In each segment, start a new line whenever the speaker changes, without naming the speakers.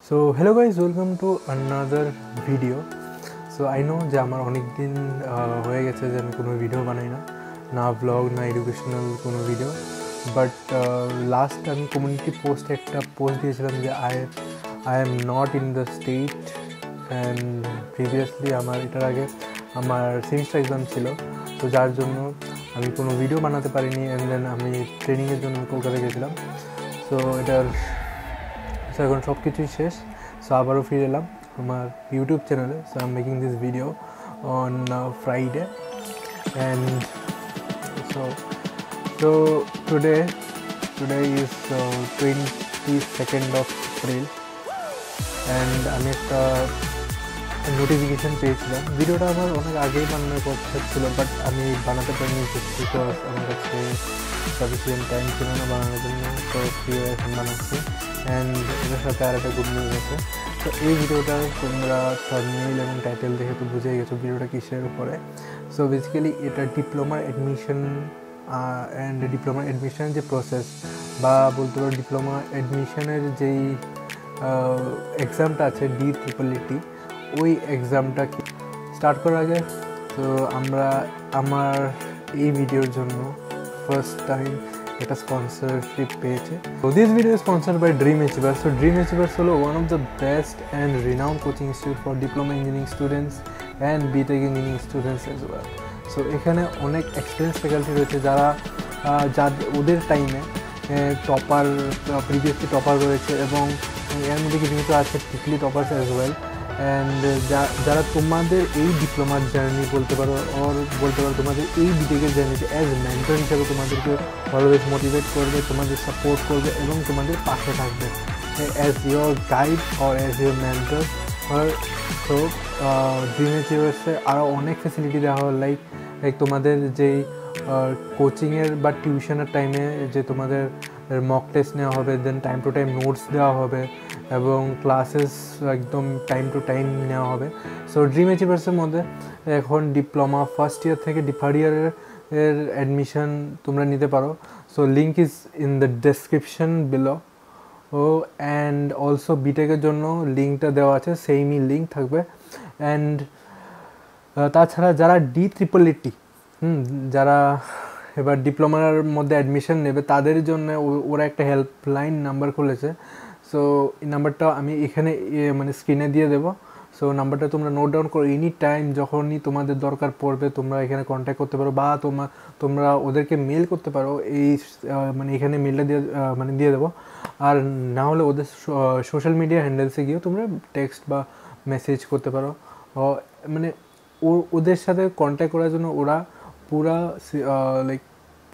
So hello guys, welcome to another video. So I know যে আমার অনেক দিন হয়ে গেছে যে আমি কোনো ভিডিও বানাই না ব্লগ না এডুকেশনাল কোনো ভিডিও, বাট লাস্ট আমি কমিউনিটি পোস্টে একটা পোস্ট দিয়েছিলাম যে I am not in the state and previously এটার আগে আমার সেমিস্টার এক্সাম ছিল, তো যার জন্য আমি কোনো ভিডিও বানাতে পারিনি। অ্যান্ড দেন আমি ট্রেনিংয়ের জন্য কলকাতা গেছিলাম। সো এখন সব কিছুই শেষ। সো আবারও ফিরে এলাম আমার ইউটিউব চ্যানেলে। So I am making this video on Friday and so today is 22nd of April and আমি একটা নোটিফিকেশান পেয়েছিলাম। ভিডিওটা আমার অনেক আগেই বানানোর কথা ছিল, বাট আমি বানাতে পারিনি বিকজ আমার কাছে সাফিসিয়েন্ট টাইম ছিল না বানানোর জন্য। তো প্রিয় এখন বানাচ্ছি অ্যান্ড এটার সাথে আর একটা গুড নিউজ আছে। তো এই ভিডিওটা তোমরা থাম্বনেইল এবং টাইটেল দেখে তো বুঝেই গেছো ভিডিওটা কিসের উপরে। সো বেসিক্যালি এটা ডিপ্লোমার অ্যাডমিশন অ্যান্ড ডিপ্লোমা অ্যাডমিশনের যে প্রসেস বা বলতে পারো ডিপ্লোমা অ্যাডমিশনের যেই এক্সামটা আছে DEET, ওই এক্সামটা স্টার্ট করার আগে তো আমার এই ভিডিওর জন্য ফার্স্ট টাইম একটা স্পন্সরশিপ পেয়েছে। তো this video sponsored by dream achievers. So dream achievers হলো one of the best and renowned coaching institute for diploma engineering students and B Tech engineering students as well. So এখানে অনেক experience faculty রয়েছে যারা ওদের টাইমে previously topper রয়েছে এবং এর মধ্যে কিছু কিছু আছে পিকলি টপার্স অ্যাজ ওয়েল। অ্যান্ড যারা তোমাদের এই ডিপ্লোমার জার্নি বলতে পারো তোমাদের এই বিটেকের জার্নিতে অ্যাজ মেন্টর হিসাবে তোমাদেরকে অলওয়েজ মোটিভেট করবে, তোমাদের সাপোর্ট করবে এবং তোমাদের পাশে থাকবে as your guide or as your mentor. তো ড্রিম অ্যাচিভার্সে আরও অনেক ফেসিলিটি দেওয়া হয়, লাইক তোমাদের যেই কোচিংয়ের বা টিউশনের টাইমে যে তোমাদের মক টেস্ট নেওয়া হবে, দেন টাইম টু টাইম নোটস দেওয়া হবে এবং ক্লাসেস একদম টাইম টু টাইম নেওয়া হবে। সো ড্রিম অ্যাচিভার্সের মধ্যে এখন ডিপ্লোমা ফার্স্ট ইয়ার থেকে থার্ড ইয়ারের অ্যাডমিশন তোমরা নিতে পারো। So link is in the description below. And also বিটেকের জন্য লিঙ্কটা দেওয়া আছে, সেমই লিঙ্ক থাকবে। অ্যান্ড তাছাড়া যারা DEET যারা এবার ডিপ্লোমার মধ্যে অ্যাডমিশন নেবে তাদের জন্য ওরা একটা হেল্পলাইন নাম্বার খুলেছে। সো এই নাম্বারটা আমি এখানে মানে স্ক্রিনে দিয়ে দেবো। সো নাম্বারটা তোমরা নোট ডাউন করো, এনি টাইম যখনই তোমাদের দরকার পড়বে তোমরা এখানে কন্ট্যাক্ট করতে পারো বা তোমরা ওদেরকে মেল করতে পারো। এই মানে এখানে মেলটা দিয়ে দেবো। আর না হলে ওদের সোশ্যাল মিডিয়া হ্যান্ডেলসে গিয়েও তোমরা টেক্সট বা মেসেজ করতে পারো। মানে ওদের সাথে কন্ট্যাক্ট করার জন্য ওরা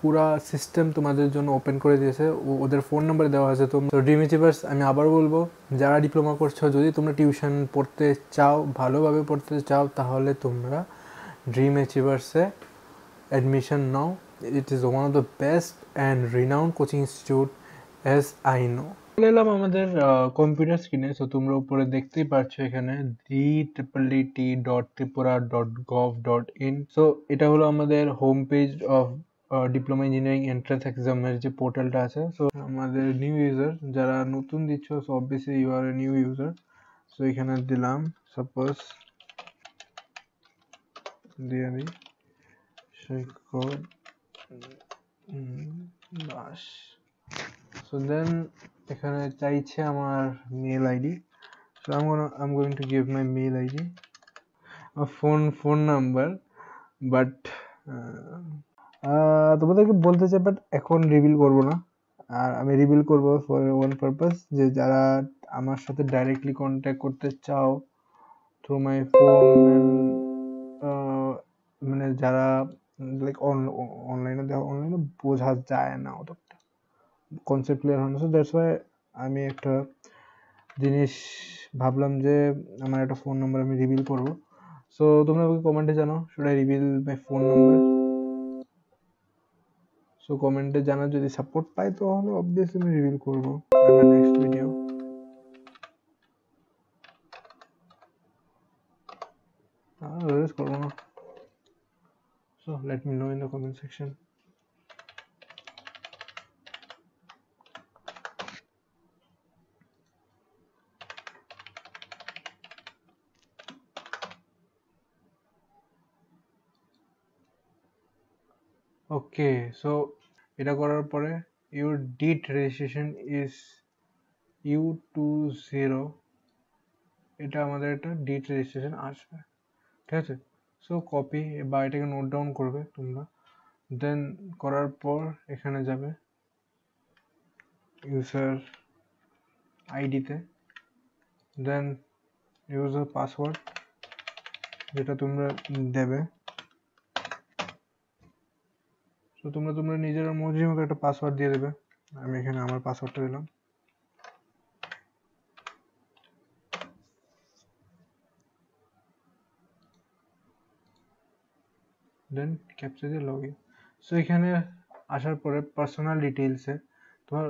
পুরা সিস্টেম তোমাদের জন্য ওপেন করে দিয়েছে, ওদের ফোন নাম্বার দেওয়া হয়েছে। তোমরা ড্রিম অ্যাচিভার্স আমি আবার বলবো, যারা ডিপ্লোমা করছো যদি তোমরা টিউশন পড়তে চাও, ভালোভাবে পড়তে চাও, তাহলে তোমরা ড্রিম অ্যাচিভার্সে অ্যাডমিশন নাও। It is one of the best and renowned coaching institute as I know. চলে এলাম আমাদের কম্পিউটার স্ক্রিনে। সো তোমরা উপরে দেখতেই পাচ্ছ এখানে DEET.tripura.gov.in। সো এটা হলো আমাদের home page of diploma engineering entrance এক্সামের যে পোর্টালটা আছে। সো আমাদের নিউ ইউজার যারা নতুন দিচ্ছ, so obviously you are a new user. So এখানে দিলাম সাপোজ দিয়ে দিই সৈকত দাস। সো দেন এখানে চাইছে আমার mail ID. So I'm going to give my mail ID, a phone number, but তোমাদেরকে বলতে চাই বাট এখন রিভিল করবো না। আর আমি রিভিল করবো ফর ওয়ান পারপাস, যে যারা আমার সাথে ডাইরেক্টলি কন্ট্যাক্ট করতে চাও থ্রু মাই ফোন, মানে যারা লাইক অনলাইনে বোঝা যায় না, অতটা কনসেপ্ট ক্লিয়ার হয় না। সো দ্যাটস ওয়াই আমি একটা জিনিস ভাবলাম যে আমার একটা ফোন নাম্বার আমি রিভিল করবো। সো তোমরা আমাকে কমেন্টে জানো, should I reveal my phone number? So কমেন্টে জানা, যদি সাপোর্ট পাই তাহলে অবভিয়াসলি আমি রিভিল করবো আমার নেক্সট ভিডিও। করবো না। So let me no in the comment section. Okay, so এটা করার পরে ইউর ডিট রেজিস্ট্রেশন ইজ U20, এটা আমাদের একটা ডিট রেজিস্ট্রেশন আসবে, ঠিক আছে। সো কপি বা এটাকে নোট ডাউন করবে তোমরা, দেন করার পর এখানে যাবে ইউজার আইডিতে, দেন ইউজার পাসওয়ার্ড যেটা তোমরা দেবে। তো তোমরা নিজের মর্জি মতো একটা পাসওয়ার্ড দিয়ে দেবে। আমি এখানে আমার পাসওয়ার্ডটা দিলাম, দেন ক্যাপচা দিয়ে লগ ইন। সো এখানে আসার পরে পার্সোনাল ডিটেলসে তোমার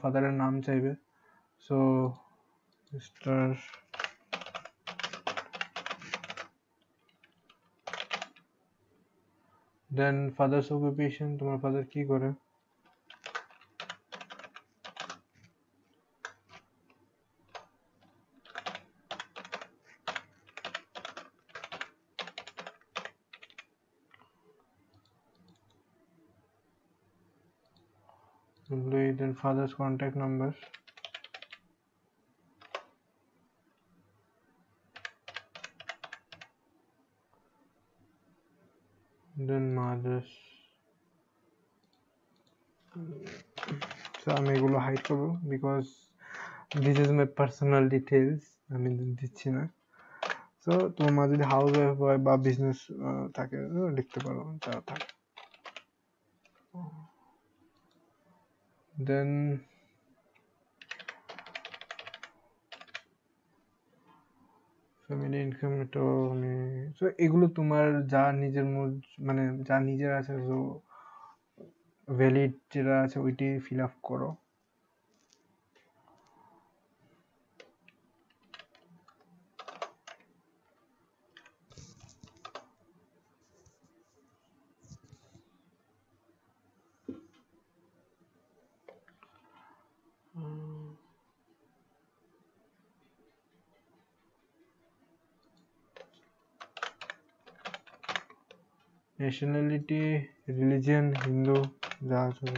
ফাদারের নাম চাইবে। সো মিস্টার, দেন ফাদার্স অকুপেশন, তোমার ফাদার কি করে। দেন ফাদার্স কন্ট্যাক্ট নাম্বার, দেন মাদার্স। সো আমি এগুলো হাইড করবো because this is my personal details, আমি দিচ্ছি না। সো তোমার মা যদি হাউস ওয়াইফ হয় বা বিজনেস থাকে লিখতে পারো, যা থাকে। দেন ফ্যামিলি ইনকাম, এটা আমি, সো এগুলো তোমার যা নিজের মানে যা নিজের আছে, সো ভ্যালিড যেটা আছে ওইটি ফিল আপ করো। ন্যাশনালিটি, রিলিজিয়ন হিন্দু, যা আছে,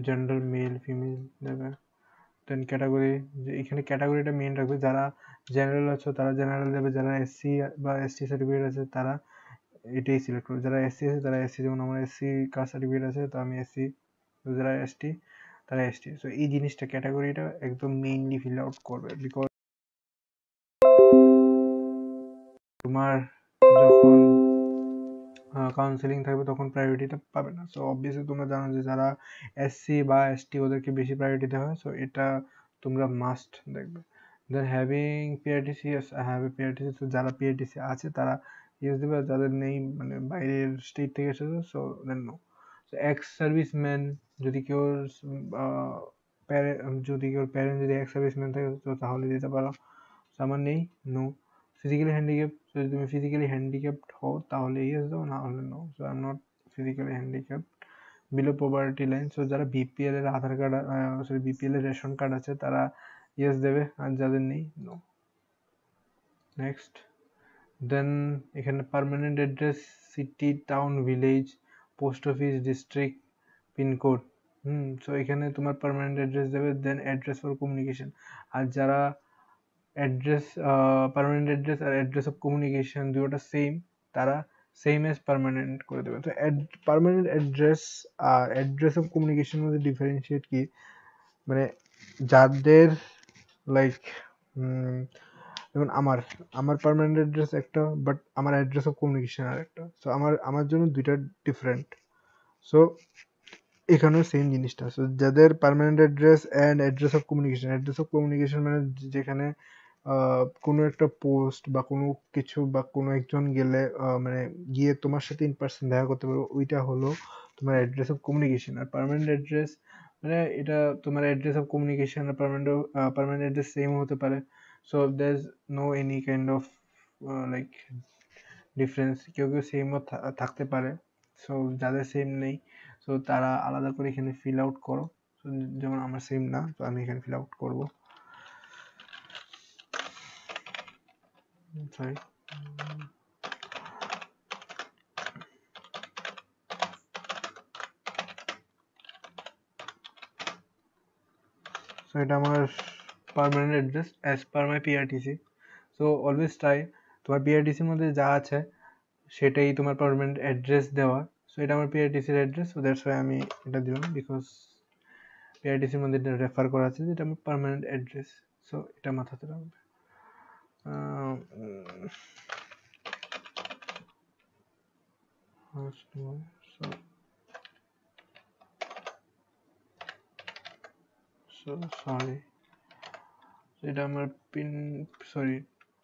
জেন্ডার মেল ফিমেল দেবে। দেন ক্যাটাগরি, যে এখানে ক্যাটাগরিটা মেন রাখবে, যারা জেনারেল আছো তারা জেনারেল দেবে, যারা এসসি বা এসটি সার্টিফিকেট আছে তারা এটাই সিলেক্ট করবে, যারা এসসি আছে তারা এসসি, যেমন আমার এসসি কাস্ট সার্টিফিকেট আছে তো আমি এসসি, যারা এসটি তারা এসটি। সো এই জিনিসটা ক্যাটাগরিটা একদম মেইনলি ফিল আউট করবে, বিকজ তোমার যখন কাউন্সেলিং থাকবে তখন প্রায়োরিটিটা পাবে না। সো অবভিয়াসলি তোমরা জানো যে যারা এসসি বা এসটি ওদেরকে বেশি প্রায়োরিটি দেওয়া হয়, সো এটা তোমরা মাস্ট দেখবে। Then having PRTC, have a PRTC, তো যারা পিআরটিসি আছে তারা ইউজ দেবে, আর যাদের নেই মানে বাইরের স্টেট থেকে এসেছে so then no. So ex serviceman, যদি কেউ যদি কেউ প্যারেন্ট যদি এক্স সার্ভিসম্যান থাকে তো তাহলে দিতে পারো, আমার নেই, নো। ফিজিক্যালি হ্যান্ডিক্যাপ, যদি তুমি ফিজিক্যালি হ্যান্ডিক্যাপড হও তাহলে ইয়েস দাও, না হলে no. So I am not physically handicapped. Below poverty line, so যারা বিপিএল এর আধার কার্ড, সরি বিপিএল এর রেশন কার্ড আছে তারা ইয়েস দেবে, আর যাদের নেই নো। নেক্সট, দেন এখানে permanent address, city, town, village, post office, district, pin code. So এখানে তোমার পার্মানেন্ট অ্যাড্রেস দেবে, দেন অ্যাড্রেস ফর কমিউনিকেশন। আর যারা অ্যাড্রেস, পার্মানেন্ট অ্যাড্রেস আর অ্যাড্রেস অফ কমিউনিকেশন দুটোটা সেম, তারা সেম এজ পার্মানেন্ট করে দেবে। তো পার্মানেন্ট অ্যাড্রেস আর অ্যাড্রেস অফ কমিউনিকেশন মধ্যে ডিফারেন্সিয়েট কি, মানে যাদের লাইক যেমন আমার পার্মানেন্ট অ্যাড্রেস একটা, বাট আমার অ্যাড্রেস অফ কমিউনিকেশন আর একটা, সো আমার জন্য দুইটা ডিফারেন্ট। সো এখানেও সেম জিনিসটা, সো যাদের permanent address and address of communication মানে যেখানে কোনো একটা পোস্ট বা কোনো কিছু বা কোনো একজন গেলে মানে গিয়ে তোমার সাথে ইন পার্সন দেখা করতে পারবো, ওইটা হলো তোমার অ্যাড্রেস অফ কমিউনিকেশন। আর পার্মানেন্ট অ্যাড্রেস মানে এটা তোমার অ্যাড্রেস অফ কমিউনিকেশন আর পার্মানেন্ট অ্যাড্রেস সেম হতে পারে। So there is no any kind of like difference, কেউ কেউ সেমও থাকতে পারে। সো যাদের সেম নেই সো তারা আলাদা করে এখানে ফিল আউট করো। যেমন আমার সেম না, তো আমি এখানে ফিল আউট করবো, সরি। সো এটা আমার পার্মানেন্ট অ্যাড্রেস অ্যাজ পার মাই পিআরটিসি। সো অলওয়েজ ট্রাই তোমার পিআরটিসির মধ্যে যা আছে সেটাই তোমার পার্মানেন্ট অ্যাড্রেস দেওয়া। সো এটা আমার পিআরটিসির অ্যাড্রেস, সো দ্যাটস ওয়াই আমি এটা দিলাম, বিকজ পিআরটিসির মধ্যে এটা রেফার করা আছে যে এটা আমার পার্মানেন্ট অ্যাড্রেস। সো এটা মাথাতে রাখবে। সো সরি, এটা আমার pin, sorry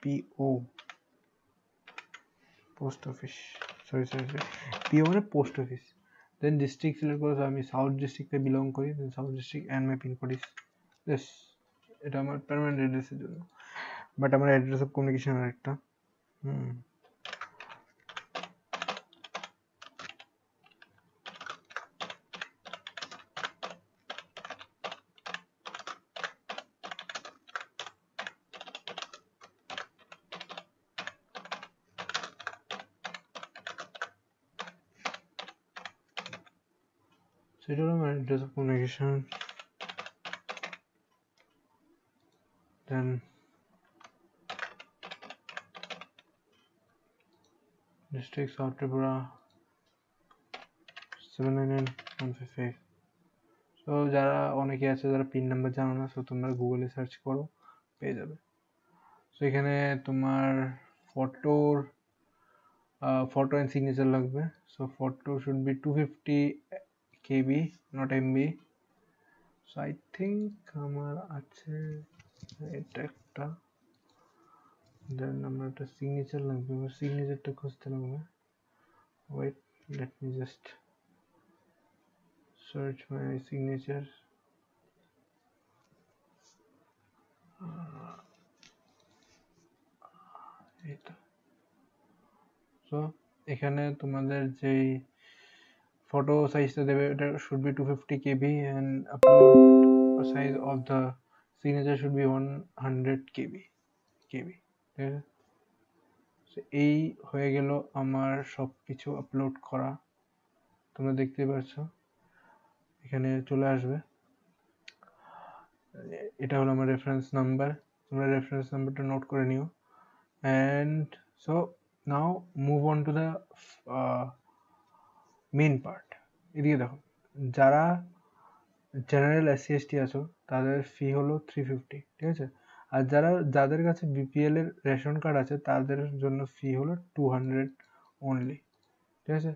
PO post office, sorry PO মানে post office. Then district select করে আমি সাউথ ডিস্ট্রিক্টে বিলং করি, then south district and my pin code is this. এটা আমার পার্মানেন্ট অ্যাড্রেসের জন্য, বাট আমার অ্যাড্রেস অফ কমিউনিকেশন আরেকটা। সেটা হলো আমার address of communication. Then district south Tripura 799155। So যারা অনেকে আছে যারা পিন নাম্বার জানো না, সো তোমরা গুগলে সার্চ করো, পেয়ে যাবে। সো এখানে তোমার ফটোর photo and signature লাগবে। So photo should be 250 KB, not MB. So I think আমার আছে এটা একটা। দেন আমার একটা সিগনেচার লাগবে, আমার সিগনেচারটা খুঁজতে লাগবে। Wait, let me just search my signature. এটা। সো এখানে তোমাদের যেই ফটো সাইজটা দেবে এটা should be 250 KB and upload size of the signature should be 100 KB। ঠিক আছে, এই হয়ে গেল আমার সব কিছু আপলোড করা। তোমরা দেখতে পাচ্ছ এখানে চলে আসবে, এটা হলো আমার রেফারেন্স নাম্বার। তোমরা রেফারেন্স নাম্বারটা নোট করে নিও। And so now move on to the main part. এদিকে দেখো, যারা জেনারেল এসসি এসটি আছো তাদের ফি হলো 350, ঠিক আছে। আর যাদের কাছে বিপিএল এর রেশন কার্ড আছে তাদের জন্য ফি হলো 200 অনলি, ঠিক আছে।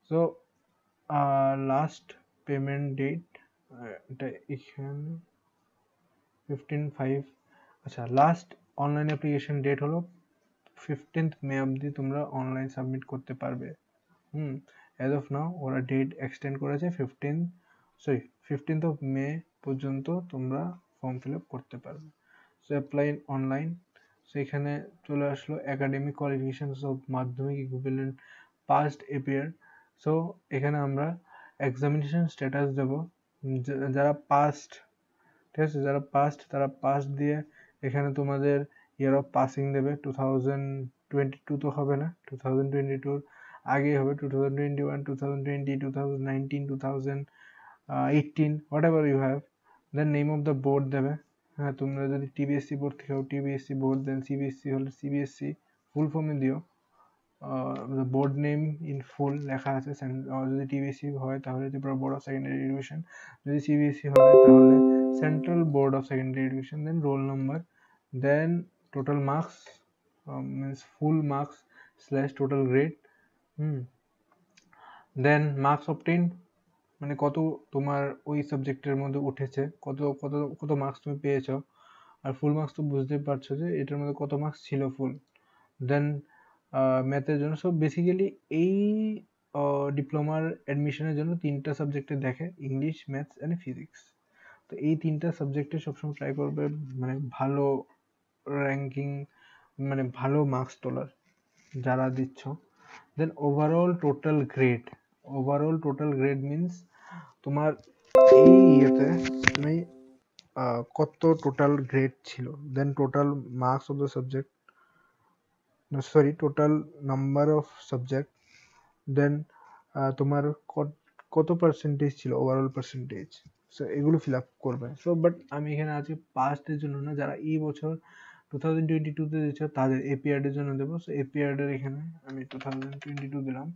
সো লাস্ট পেমেন্ট ডেট এটা এখানে 15/5। আচ্ছা, লাস্ট অনলাইন অ্যাপ্লিকেশন ডেট হলো 15th মে অবধি তোমরা অনলাইন সাবমিট করতে পারবে। অ্যাজ অফ নাও ওরা ডেট এক্সটেন্ড করেছে 15th অফ মে পর্যন্ত তোমরা ফর্ম ফিল আপ করতে পারবে। So apply online. সো এখানে চলে আসলো একাডেমিক কোয়ালিফিকেশনস অফ মাধ্যমিক ইকুইভ্যালেন্ট পাস্ট এপিয়ার। সো এখানে আমরা এক্সামিনেশন স্ট্যাটাস দেব, যারা পাস্ট, ঠিক আছে, যারা পাস্ট তারা পাস্ট দিয়ে এখানে তোমাদের ইয়ার অফ পাসিং দেবে। 2022 তো হবে না, 2022 আগে হবে, 2021, 2020, 2019, 2018, whatever you have. Then name of the board দেবে। হ্যাঁ, তোমরা যদি টিবিএসসি বোর্ড থেকে হও টিবিএসসি বোর্ড, দেন সিবিএসসি হলে সিবিএসসি ফুল ফর্মে দিও। বোর্ড নেম ইন ফুল লেখা আছে। যদি টিবিএসসি হয় তাহলে Tripura board of secondary education, যদি সিবিএসসি হয় তাহলে central board of secondary education. Then roll number, then total marks, means full marks slash total grade. Then marks obtain, মানে কত তোমার ওই সাবজেক্টের মধ্যে উঠেছে, কত কত কত মার্কস তুমি পেয়েছো। আর ফুল মার্কস তো বুঝতে পারছো যে এটার মধ্যে কত মার্কস ছিল ফুল। দেন ম্যাথের জন্য। সো বেসিক্যালি এই ডিপ্লোমার অ্যাডমিশনের জন্য 3টা সাবজেক্টে দেখে, ইংলিশ, ম্যাথস অ্যান্ড ফিজিক্স। তো এই 3টা সাবজেক্টে সবসময় ট্রাই করবে মানে ভালো র্যাঙ্কিং, মানে ভালো মার্কস তোলার যারা দিচ্ছ। Then overall total grade means তোমার এই ইয়েতে তুমি কত টোটাল গ্রেড ছিল। Then total marks of the subject, total number of subject. Then তোমার কত পার্সেন্টেজ ছিল, ওভারঅল পার্সেন্টেজ। সো এগুলো ফিল আপ করবে। সো বাট আমি এখানে আজকে পাস্টের জন্য না, যারা এই বছর 2022-তে দিয়েছে তাদের এই পিরিয়ডের জন্য দেবো। সো এই পিরিয়ডের এখানে আমি 2022 দিলাম।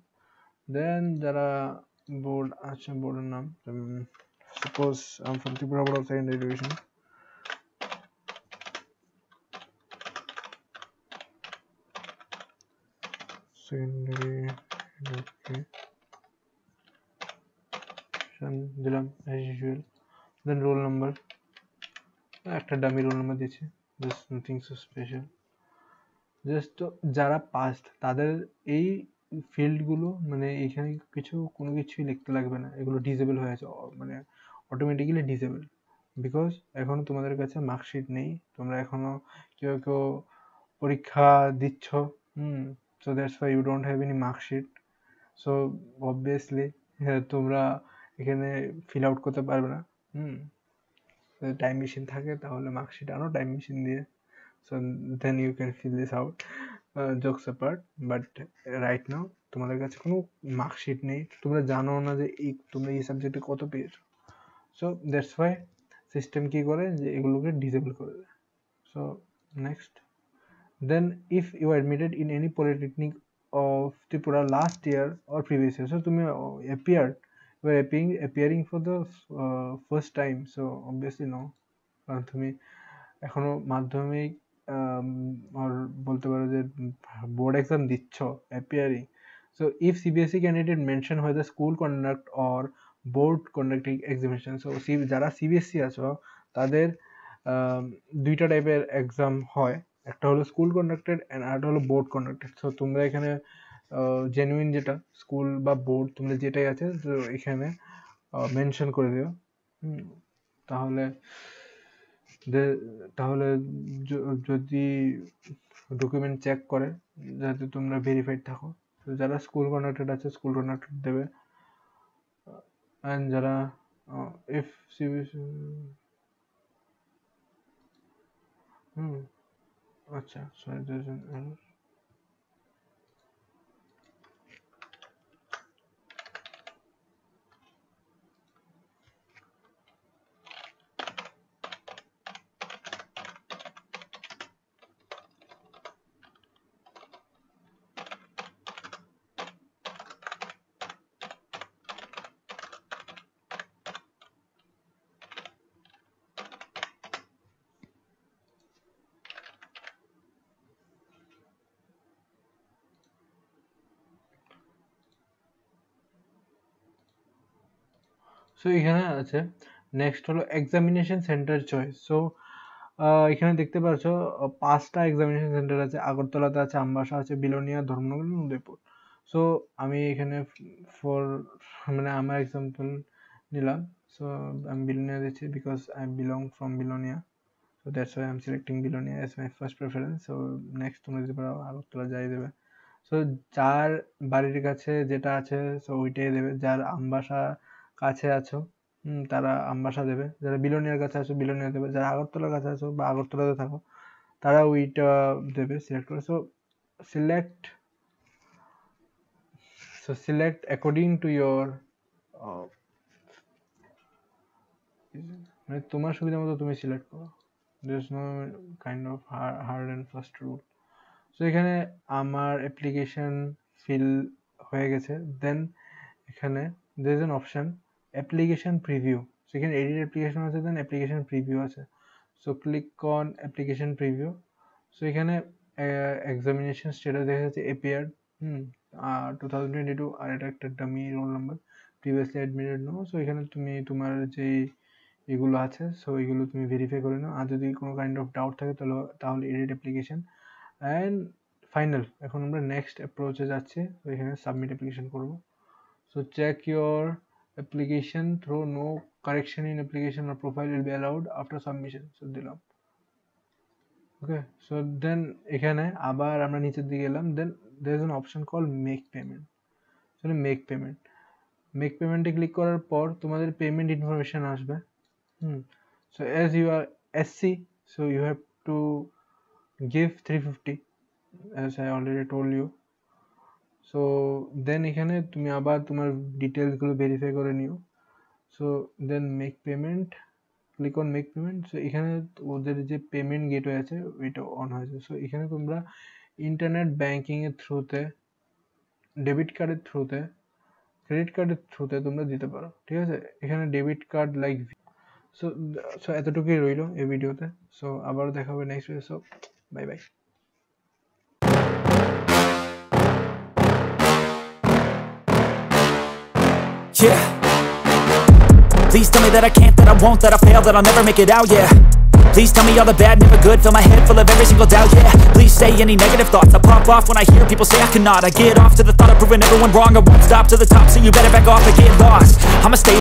দেন যারা বোর্ড আছে, বোর্ডের নাম suppose I am from Tripura board of secondary education. Secondary education দিলাম অ্যাজ ইউজুয়াল। দেন রোল নাম্বার, একটা ডামি রোল নাম্বার দিচ্ছি, just nothing so special. Just যারা পাস্ট তাদের এই ফিল্ডগুলো মানে এখানে কোনো কিছুই লিখতে লাগবে না, এগুলো ডিসেবল হয়ে আছে, মানে অটোমেটিক্যালি ডিসেবল, বিকজ এখনো তোমাদের কাছে মার্কশিট নেই, তোমরা এখনো কেউ কেউ পরীক্ষা দিচ্ছ, so that's why you don't have any marksheet. So obviously তোমরা এখানে ফিল আউট করতে পারবে না। টাইম মেশিন থাকে তাহলে মার্কশিট আনো টাইম মেশিন দিয়ে, so then you can fill this out, jokes apart, but right now তোমাদের কাছে কোনো মার্কশিট নেই, তোমরা জানো না যে তোমরা এই সাবজেক্টে কত পেয়েছো। সো দ্যাটস ওয়াই সিস্টেম কি করে যে এগুলোকে ডিসেবল করে দেয়। So next, then if you are admitted in any polytechnic of Tripura last year or previous year, so তুমি you are appearing for the first time, so obviously no, কারণ তুমি এখনো মাধ্যমিক আর বলতে পারো যে বোর্ড এক্সাম দিচ্ছ, appearing. So if CBSE candidate mention হয় the school conduct or board conducting exhibition, so যারা সিবিএসসি আছো তাদের দুইটা টাইপের এক্সাম হয়, একটা হলো স্কুল কন্ডাক্টেড অ্যান্ড আরেকটা হলো বোর্ড কন্ডাক্টেড। সো তোমরা এখানে জেনুইন যেটা স্কুল বা বোর্ড তোমরা যেটাই আছে তো এখানে মেনশন করে দিও। তাহলে যদি ডকুমেন্ট চেক করে যাতে তোমরা ভেরিফাইড থাকো, তো যারা স্কুল কন্ডাক্টেড আছে স্কুল কন্ডাক্টেড দেবে, অ্যান্ড যারা ইফ সিবিএসই আচ্ছা সরি সো এখানে আছে নেক্সট হলো এক্সামিনেশন সেন্টার চয়েস। সো এখানে দেখতে পাচ্ছ 5টা এক্সামিনেশন সেন্টার আছে, আগরতলাতে আছে, আমবাসা আছে, বিলোনিয়া, ধর্মনগর, উদয়পুর। সো আমি এখানে মানে আমার এক্সাম্পল নিলাম, সো আমি বিলোনিয়া দিচ্ছি because I belong from Belonia, so that's why I'm selecting Bilonia as my first preference. So next তোমরা যদি পারো আগরতলা যাই দেবে। সো যার বাড়ির কাছে যেটা আছে সো ওইটাই দেবে, যার আমবাসা কাছে আছো তারা আমবাসা দেবে, যারা বিলোনিয়ার কাছে আছো বিলোনিয়া দেবে, যারা আগরতলার কাছে আছো বা আগরতলাতে থাকো তারা ওইটা দেবে সিলেক্ট করে। So select according to your, মানে তোমার সুবিধা মতো তুমি সিলেক্ট করো, there's no kind of hard and fast rule. So এখানে আমার অ্যাপ্লিকেশন ফিল হয়ে গেছে। দেন এখানে there is an option application preview, সেখানে এডিট অ্যাপ্লিকেশন আছে, দেন অ্যাপ্লিকেশন প্রিভিউ আছে। So click on application preview. So এখানে এক্সামিনেশন স্ট্যাটাস দেখা যাচ্ছে অ্যাপিয়ার্ড 2022, আর এটা একটা dummy roll number, previously admitted no. So এখানে তুমি তোমার যে এগুলো আছে সো এগুলো তুমি ভেরিফাই করে নাও, আর যদি কোনো কাইন্ড অফ ডাউট থাকে তাহলে এডিট অ্যাপ্লিকেশন অ্যান্ড ফাইনাল। এখন আমরা নেক্সট অ্যাপ্রোচে যাচ্ছি, তো এখানে সাবমিট অ্যাপ্লিকেশন করব। So check your application through no correction in application আর profile will be allowed after submission, so দিলাম ওকে। সো দেন এখানে আবার আমরা নিচের দিকে এলাম, then there is an option call make payment. So make পেমেন্টে ক্লিক করার পর তোমাদের পেমেন্ট ইনফরমেশন আসবে। So as you are SC, so you have to give 350 as I already told you. So then এখানে তুমি আবার তোমার ডিটেলস গুলো ভেরিফাই করে নিও। So then make payment, click on make payment. So এখানে ওদের যে পেমেন্ট গেটওয়ে আছে ওইটা অন হয়েছে। সো এখানে তোমরা ইন্টারনেট ব্যাংকিং এর থ্রুতে, ডেবিট কার্ডের থ্রুতে, ক্রেডিট কার্ডের থ্রুতে তোমরা দিতে পারো, ঠিক আছে। এখানে debit card like so so এতটুকুই রইলো এই ভিডিওতে। সো আবার দেখা হবে next video. So bye bye.
Yeah. Please tell me that I can't, that I won't, that I fail, that I'll never make it out, yeah. Please tell me all the bad, never good, fill my head full of every single doubt, yeah. Please say any negative thoughts, I pop off when I hear people say I cannot. I get off to the thought of proving everyone wrong, I won't stop to the top, so you better back off and get lost. I'ma stay